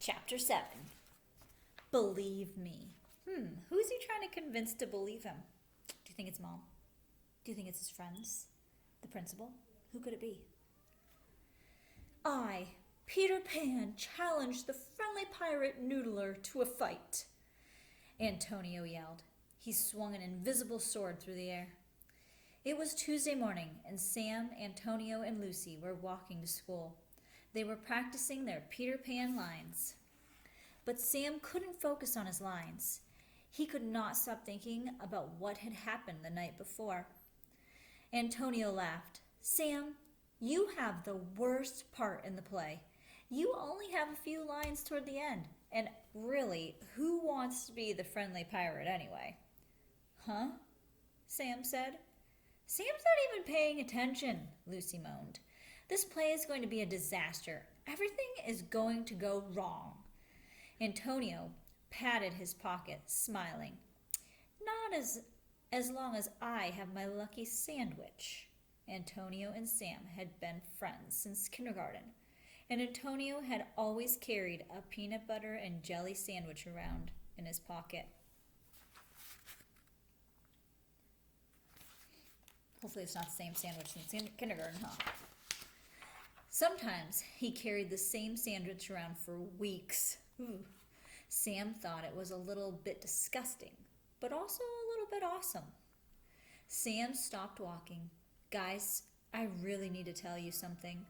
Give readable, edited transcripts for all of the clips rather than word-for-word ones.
Chapter 7. Believe me. Who's he trying to convince to believe him? Do you think it's Mom? Do you think it's his friends? The principal? Who could it be? I, Peter Pan, challenge the friendly pirate Noodler to a fight, Antonio yelled. He swung an invisible sword through the air. It was Tuesday morning, and Sam, Antonio, and Lucy were walking to school. They were practicing their Peter Pan lines. But Sam couldn't focus on his lines. He could not stop thinking about what had happened the night before. Antonio laughed. Sam, you have the worst part in the play. You only have a few lines toward the end. And really, who wants to be the friendly pirate anyway? Huh? Sam said. Sam's not even paying attention, Lucy moaned. This play is going to be a disaster. Everything is going to go wrong. Antonio patted his pocket, smiling. Not as long as I have my lucky sandwich. Antonio and Sam had been friends since kindergarten, and Antonio had always carried a peanut butter and jelly sandwich around in his pocket. Hopefully it's not the same sandwich since kindergarten, huh? Sometimes he carried the same sandwich around for weeks. Sam thought it was a little bit disgusting, but also a little bit awesome. Sam stopped walking. Guys, I really need to tell you something.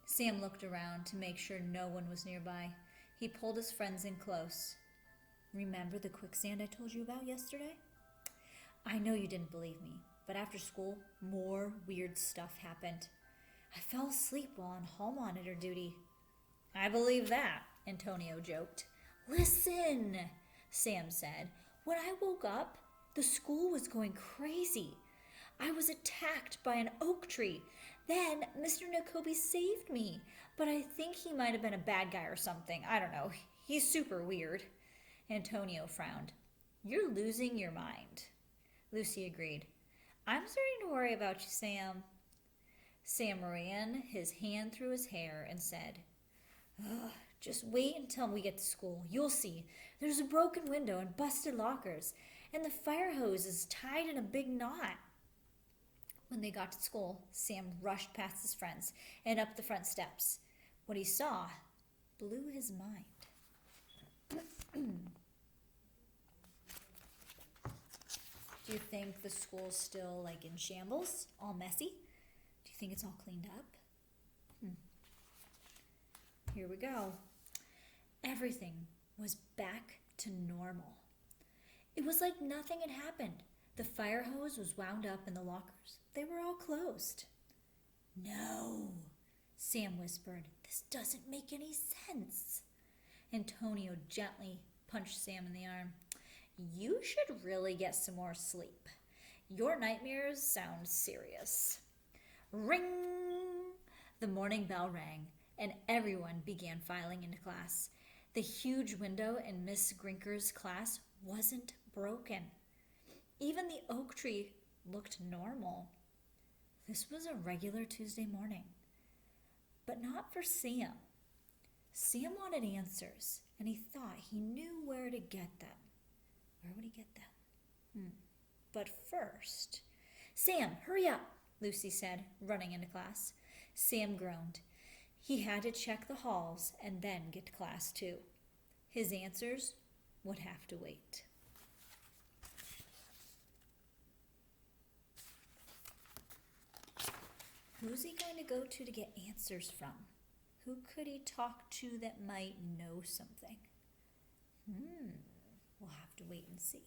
Sam looked around to make sure no one was nearby. He pulled his friends in close. Remember the quicksand I told you about yesterday? I know you didn't believe me, but after school, more weird stuff happened. I fell asleep while on hall monitor duty. I believe that, Antonio joked. Listen, Sam said. When I woke up, the school was going crazy. I was attacked by an oak tree. Then Mr. Nakobe saved me, but I think he might have been a bad guy or something. I don't know. He's super weird. Antonio frowned. You're losing your mind. Lucy agreed. I'm starting to worry about you, Sam. Sam ran his hand through his hair and said, just wait until we get to school. You'll see. There's a broken window and busted lockers, and the fire hose is tied in a big knot. When they got to school, Sam rushed past his friends and up the front steps. What he saw blew his mind. Do you think the school's still in shambles, all messy? Do you think it's all cleaned up? Here we go. Everything was back to normal. It was like nothing had happened. The fire hose was wound up in the lockers. They were all closed. No, Sam whispered. This doesn't make any sense. Antonio gently punched Sam in the arm. You should really get some more sleep. Your nightmares sound serious. Ring! The morning bell rang, and everyone began filing into class. The huge window in Miss Grinker's class wasn't broken. Even the oak tree looked normal. This was a regular Tuesday morning, but not for Sam. Sam wanted answers, and he thought he knew where to get them. Where would he get them? But first, Sam, hurry up, Lucy said, running into class. Sam groaned. He had to check the halls and then get to class too. His answers would have to wait. Who's he going to go to get answers from? Who could he talk to that might know something? We'll have to wait and see.